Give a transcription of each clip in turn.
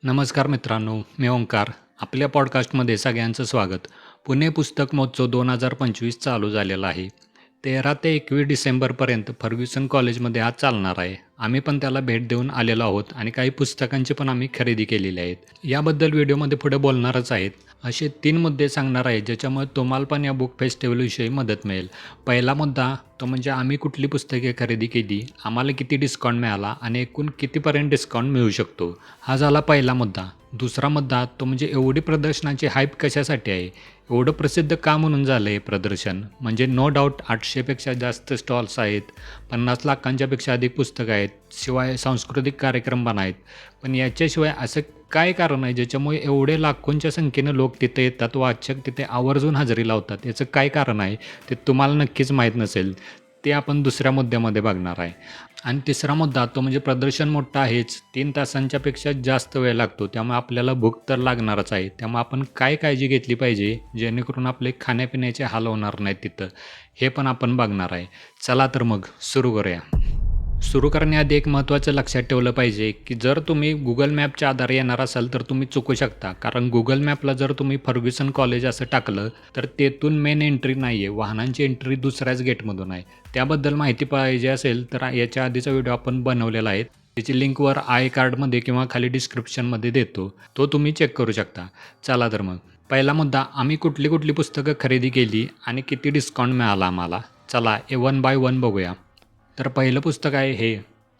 नमस्कार मित्रांनो, मी ओंकार. आपल्या पॉडकास्टमध्ये सगळ्यांचं स्वागत. पुणे पुस्तक महोत्सव 2025 चालू झालेला आहे. 13 ते 21 डिसेंबरपर्यंत फर्ग्युसन कॉलेजमध्ये हा चालणार आहे. आम्ही पण त्याला भेट देऊन आलेलो आहोत आणि काही पुस्तकांची पण आम्ही खरेदी केलेली आहेत. याबद्दल व्हिडिओमध्ये पुढे बोलणारच आहेत. असे 3 मुद्दे सांगणार आहे ज्याच्यामुळे तुम्हाला पण या बुक फेस्टिवलविषयी मदत मिळेल. पहिला मुद्दा तो म्हणजे आम्ही कुठली पुस्तके खरेदी केली, आम्हाला किती डिस्काउंट मिळाला आणि एकूण कितीपर्यंत डिस्काउंट मिळू शकतो. हा झाला पहिला मुद्दा. दुसरा मुद्दा तो म्हणजे एवढी प्रदर्शनाची हाईप कशासाठी आहे? एवढं प्रसिद्ध का म्हणून झालं आहे प्रदर्शन? म्हणजे नो डाऊट 800पेक्षा जास्त स्टॉल्स आहेत, 50 लाखांच्यापेक्षा अधिक पुस्तकं आहेत, शिवाय सांस्कृतिक कार्यक्रम पण आहेत. पण याच्याशिवाय असं काय कारण आहे ज्याच्यामुळे एवढे लाखोंच्या संख्येनं लोक तिथे येतात, वाचक तिथे आवर्जून हजेरी लावतात? याचं काय कारण आहे ते तुम्हाला नक्कीच माहीत नसेल. ते आपण दुसऱ्या मुद्द्यामध्ये बघणार आहे. आणि तिसरा मुद्दा तो म्हणजे प्रदर्शन मोठं आहेच, 3 तासांच्या पेक्षा जास्त वेळ लागतो, त्यामुळे आपल्याला भूक तर लागणारच आहे. त्यामुळे आपण काय काळजी घेतली पाहिजे जेणेकरून आपले खाण्यापिण्याचे हाल होणार नाहीत तिथं, हे पण आपण बघणार आहे. चला तर मग सुरू करूया. सुरू करण्याआधी एक महत्त्वाचं लक्षात ठेवलं पाहिजे, की जर तुम्ही Google मॅपच्या आधारे येणार असाल तर तुम्ही चुकू शकता. कारण Google मॅपला जर तुम्ही फर्ग्युसन कॉलेज असं टाकलं तर तेथून मेन एंट्री नाही आहे, वाहनांची एंट्री दुसऱ्याच गेटमधून आहे. त्याबद्दल माहिती पाहिजे असेल तर याच्या आधीचा व्हिडिओ आपण बनवलेला आहे. त्याची लिंक वर आय कार्डमध्ये किंवा खाली डिस्क्रिप्शनमध्ये देतो, तो तुम्ही चेक करू शकता. चला तर मग पहिला मुद्दा, आम्ही कुठली कुठली पुस्तकं खरेदी केली आणि किती डिस्काउंट मिळाला आम्हाला. चला वन बाय वन बघूया. तर पहिलं पुस्तक आहे हे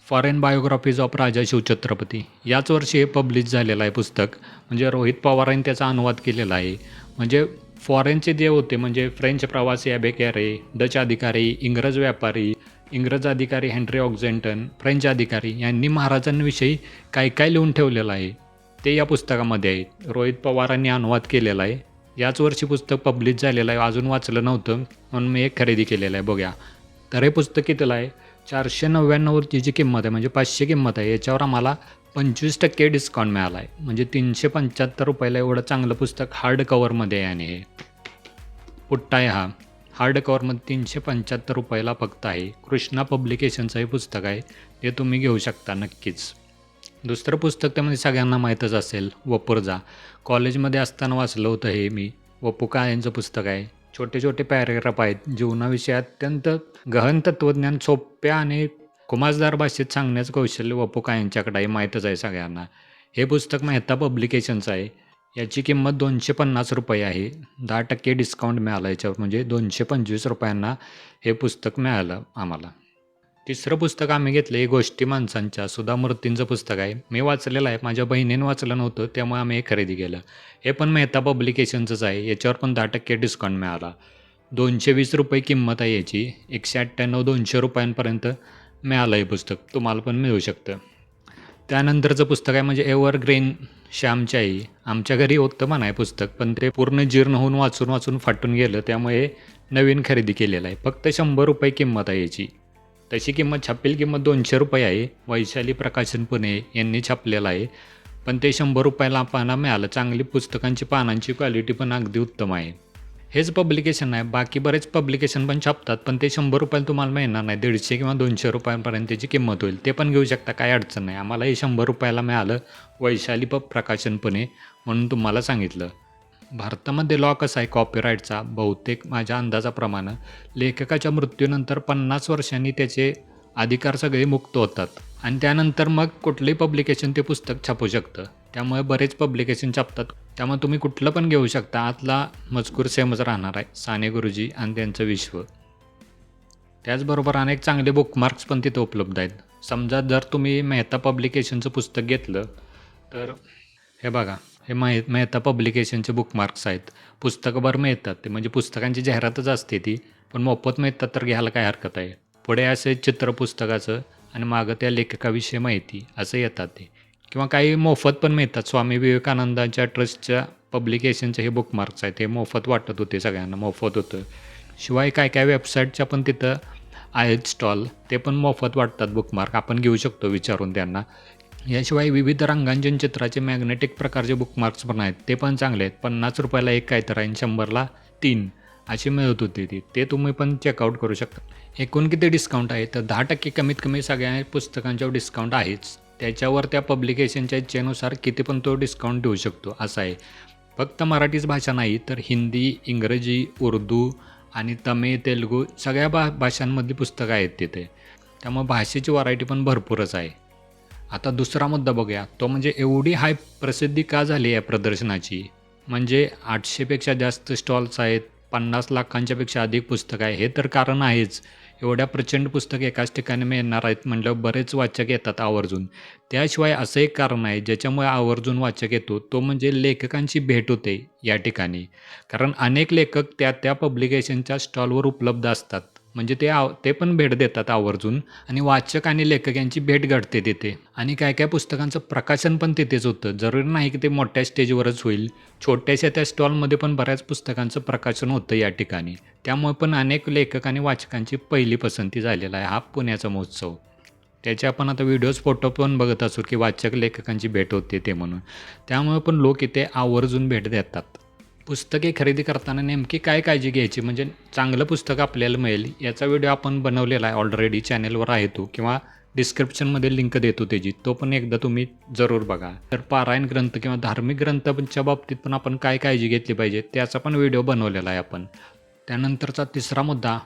फॉरेन बायोग्राफीज ऑफ राजा शिवछत्रपती. याच वर्षी हे पब्लिश झालेलं आहे पुस्तक. म्हणजे रोहित पवारांनी त्याचा अनुवाद केलेला आहे. म्हणजे फॉरेनचे जे होते म्हणजे फ्रेंच प्रवासी ॲबेकॅरे, डच अधिकारी, इंग्रज व्यापारी, इंग्रज अधिकारी हेनरी ऑक्झेंटन, फ्रेंच अधिकारी यांनी महाराजांविषयी काय काय लिहून ठेवलेलं आहे ते या पुस्तकामध्ये आहे. रोहित पवारांनी अनुवाद केलेला आहे. याच वर्षी पुस्तक पब्लिश झालेलं आहे. अजून वाचलं नव्हतं म्हणून मी एक खरेदी केलेलं आहे. बघूया. तर हे पुस्तक कितीला आहे? 499 जी किंमत आहे, म्हणजे 500 किंमत आहे. याच्यावर आम्हाला 25% डिस्काउंट मिळाला आहे. म्हणजे ₹375 एवढं चांगलं पुस्तक हार्ड कवरमध्ये आहे. आणि हे पुट्टा आहे हा. हार्ड कवरमध्ये ₹375 फक्त आहे. कृष्णा पब्लिकेशनचं हे पुस्तक आहे. ते तुम्ही घेऊ शकता नक्कीच. दुसरं पुस्तक त्यामध्ये सगळ्यांना माहीतच असेल, वपुर्झा. कॉलेजमध्ये असताना वाचलं होतं हे मी. वपू काळेंचं पुस्तक आहे. छोटे छोटे पॅरेग्राफ आहेत. जीवनाविषयी अत्यंत गहन तत्त्वज्ञान सोप्या आणि खुमासदार भाषेत सांगण्याचं कौशल्य वपू काळेंच्याकडे आहे, माहीतच आहे सगळ्यांना. हे पुस्तक मेहता पब्लिकेशनचं आहे. याची किंमत ₹250 आहे. 10% डिस्काउंट मिळाला याच्यावर, म्हणजे ₹225 हे पुस्तक मिळालं आम्हाला. तिसरं पुस्तक आम्ही घेतलं हे गोष्टी माणसांच्या, सुधा मूर्तींचं पुस्तक आहे. मी वाचलेलं आहे, माझ्या बहिणीनं वाचलं नव्हतं त्यामुळे आम्ही हे खरेदी केलं. हे पण मेहता पब्लिकेशनचंच आहे. याच्यावर पण 10% डिस्काउंट मिळाला. ₹220 किंमत आहे याची. 198-200 मिळालं हे पुस्तक. तुम्हाला पण मिळू शकतं. त्यानंतरचं पुस्तक आहे म्हणजे एव्हरग्रीन श्यामची आई. आमच्या घरी होतं म्हणा पुस्तक, पण ते पूर्ण जीर्ण होऊन वाचून वाचून फाटून गेलं, त्यामुळे नवीन खरेदी केलेलं आहे. फक्त ₹100 किंमत आहे याची. तशी किंमत छापील किंमत ₹200 आहे. वैशाली प्रकाशन पुणे यांनी छापलेलं आहे. पण ते ₹100 पाना मिळालं. चांगली पुस्तकांची पानांची क्वालिटी पण अगदी उत्तम आहे. हेच पब्लिकेशन आहे. बाकी बरेच पब्लिकेशन पण छापतात, पण ते ₹100 तुम्हाला मिळणार नाही. ₹150 किंवा ₹200 त्याची किंमत होईल. ते पण घेऊ शकता, काही अडचण नाही. आम्हाला हे ₹100 मिळालं. वैशाली प्रकाशन पुणे म्हणून तुम्हाला सांगितलं. भारतामध्ये लॉ कसा आहे कॉपीराईटचा? बहुतेक माझ्या अंदाजाप्रमाणे लेखकाच्या मृत्यूनंतर 50 वर्षांनी त्याचे अधिकार सगळे मुक्त होतात आणि त्यानंतर मग कुठलंही पब्लिकेशन ते पुस्तक छापू शकतं. त्यामुळे बरेच पब्लिकेशन छापतात. त्यामुळे तुम्ही कुठलं पण घेऊ शकता. आतला मजकूर सेमच राहणार आहे. साने गुरुजी आणि त्यांचं विश्व. त्याचबरोबर अनेक चांगले बुकमार्क्स पण तिथं उपलब्ध आहेत. समजा जर तुम्ही मेहता पब्लिकेशनचं पुस्तक घेतलं तर हे बघा, हे मेहता पब्लिकेशनचे बुकमार्क्स आहेत. पुस्तकभर मिळतात ते, म्हणजे पुस्तकांची जाहिरातच असते ती, पण मोफत मिळतात तर घ्यायला काय हरकत आहे. पुढे असे चित्र पुस्तकाचं आणि मागं त्या लेखकाविषयी माहिती असं येतात ते, किंवा काही मोफत पण मिळतात. स्वामी विवेकानंदांच्या ट्रस्टच्या पब्लिकेशनचे हे बुकमार्क्स आहेत. हे मोफत वाटत होते, सगळ्यांना मोफत होतं. शिवाय काय काय वेबसाईटच्या पण तिथं आहेत स्टॉल, ते पण मोफत वाटतात बुकमार्क. आपण घेऊ शकतो विचारून त्यांना. याशिवाय विविध रंगांजन चित्राचे मॅग्नेटिक प्रकारचे बुकमार्क्स पण आहेत. ते पण चांगले आहेत. ₹50 एक काय तर आहे, 100ला 3 अशी मिळत होती ती. ते तुम्ही पण चेकआउट करू शकता. एकूण किती डिस्काउंट आहे तर 10% कमीत कमी सगळ्या पुस्तकांच्यावर डिस्काउंट आहेच. त्याच्यावर त्या पब्लिकेशनच्या इच्छेनुसार किती पण तो डिस्काउंट देऊ शकतो असं आहे. फक्त मराठीच भाषा नाही तर हिंदी, इंग्रजी, उर्दू आणि तमिळ, तेलुगू सगळ्या भाषांमधली पुस्तकं आहेत तिथे. त्यामुळे भाषेची व्हरायटी पण भरपूरच आहे. आता दुसरा मुद्दा बघूया, तो म्हणजे एवढी हाय प्रसिद्धी का झाली आहे प्रदर्शनाची? म्हणजे 800पेक्षा जास्त स्टॉल्स आहेत, 50 लाखांच्या पेक्षा अधिक पुस्तकं आहे. हे तर कारण आहेच. एवढ्या प्रचंड पुस्तक एकाच ठिकाणी मिळणार आहेत म्हटल्यावर बरेच वाचक येतात आवर्जून. त्याशिवाय असं एक कारण आहे ज्याच्यामुळे आवर्जून वाचक येतो, तो म्हणजे लेखकांची भेट होते या ठिकाणी. कारण अनेक लेखक त्या पब्लिकेशनच्या स्टॉलवर उपलब्ध असतात. म्हणजे ते पण भेट देतात आवर्जून आणि वाचक आणि लेखक यांची भेट घडते तिथे. आणि काय पुस्तकांचं प्रकाशन पण तिथेच होतं. जरुरी नाही की ते मोठ्या स्टेजवरच होईल. छोट्याशा त्या स्टॉलमध्ये पण बऱ्याच पुस्तकांचं प्रकाशन होतं या ठिकाणी. त्यामुळे पण अनेक लेखक आणि वाचकांची पहिली पसंती झालेला आहे हा पुण्याचा महोत्सव. त्याचे आपण आता व्हिडिओज, फोटो पण बघत असू की वाचक लेखकांची भेट होते ते म्हणून. त्यामुळे पण लोक इथे आवर्जून भेट देतात. पुस्तके खरेदी करताना नेमकी काय काळजी घ्यायची म्हणजे चांगलं पुस्तक आपल्याला मिळेल याचा व्हिडिओ आपण बनवलेला आहे ऑलरेडी, चॅनलवर आहे तो, किंवा डिस्क्रिप्शनमध्ये लिंक देतो त्याची, तो पण एकदा तुम्ही जरूर बघा. तर पारायण ग्रंथ किंवा धार्मिक ग्रंथांच्या बाबतीत पण आपण काय काळजी घेतली पाहिजे त्याचा पण व्हिडिओ बनवलेला आहे आपण. त्यानंतरचा तिसरा मुद्दा,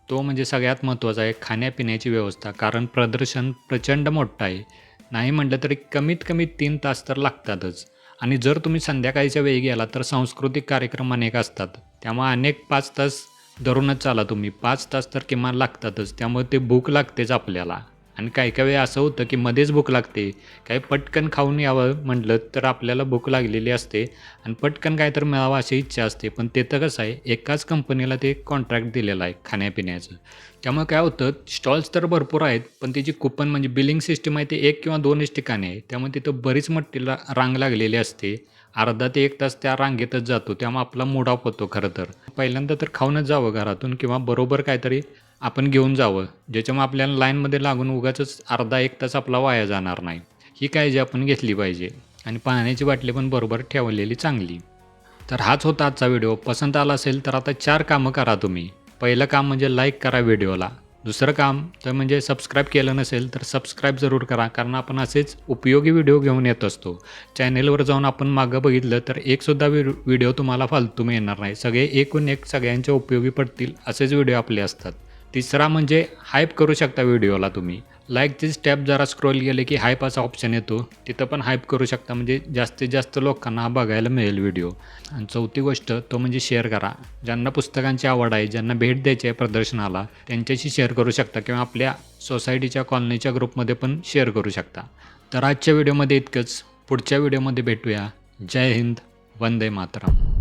तो म्हणजे सगळ्यात महत्त्वाचा आहे, खाण्यापिण्याची व्यवस्था. कारण प्रदर्शन प्रचंड मोठं आहे. नाही म्हटलं तरी कमीत कमी 3 तास तर लागतातच. आणि जर तुम्ही संध्याकाळच्या वेळी गेला तर सांस्कृतिक कार्यक्रम अनेक असतात. त्यामुळे अनेक 5 तास धरूनच चाला तुम्ही. 5 तास तर किमान लागतातच. त्यामुळे ते भूक लागतेच आपल्याला. आणि काही वेळा असं होतं की मध्येच भूक लागते. काही पटकन खाऊन यावं म्हटलं तर आपल्याला भूक लागलेली असते आणि पटकन काय तर मिळावं अशी इच्छा असते. पण तिथं कसं आहे, एकाच कंपनीला ते कॉन्ट्रॅक्ट दिलेलं आहे खाण्यापिण्याचं. त्यामुळे काय होतं, स्टॉल्स तर भरपूर आहेत, पण त्याची कुपन म्हणजे बिलिंग सिस्टम आहे ते 1 किंवा 2च ठिकाणी आहे. त्यामुळे तिथं बरीच मोठी रांग लागलेली असते. अर्धा ते 1 तास त्या रांगेतच जातो. त्यामुळे आपला मूड ऑफ होतो खरं तर. पहिल्यांदा तर खाऊनच जावं घरातून किंवा बरोबर काहीतरी आपण घेऊन जावं, ज्याच्यामुळे आपल्याला लाईनमध्ये लागून उगाचच अर्धा 1 तास आपला वाया जाणार नाही. ही काळजी आपण घेतली पाहिजे. आणि पाण्याची बाटली पण बरोबर ठेवलेली चांगली. तर हाच होता आजचा व्हिडिओ. पसंत आला असेल तर आता 4 कामं करा तुम्ही. पहिलं काम म्हणजे लाईक करा व्हिडिओला. दुसरं काम तर म्हणजे सबस्क्राईब केलं नसेल तर सबस्क्राईब जरूर करा, कारण आपण असेच उपयोगी व्हिडिओ घेऊन येत असतो. चॅनेलवर जाऊन आपण मागं बघितलं तर एकसुद्धा व्हिडिओ तुम्हाला फालतू मिळणार नाही. सगळे एकूण एक सगळ्यांच्या उपयोगी पडतील असेच व्हिडिओ आपले असतात. तिसरा म्हणजे हाईप करू शकता व्हिडिओला तुम्ही. लाईकची स्टॅप जरा स्क्रोल केले की हाईप असा ऑप्शन येतो, तिथं पण हाईप करू शकता, म्हणजे जास्तीत जास्त लोकांना हा बघायला मिळेल व्हिडिओ. आणि चौथी गोष्ट तो म्हणजे शेअर करा. ज्यांना पुस्तकांची आवड आहे, ज्यांना भेट द्यायची आहे प्रदर्शनाला, त्यांच्याशी शेअर करू शकता किंवा आपल्या सोसायटीच्या कॉलनीच्या ग्रुपमध्ये पण शेअर करू शकता. तर आजच्या व्हिडिओमध्ये इतकंच. पुढच्या व्हिडिओमध्ये भेटूया. जय हिंद, वंदे मातरम.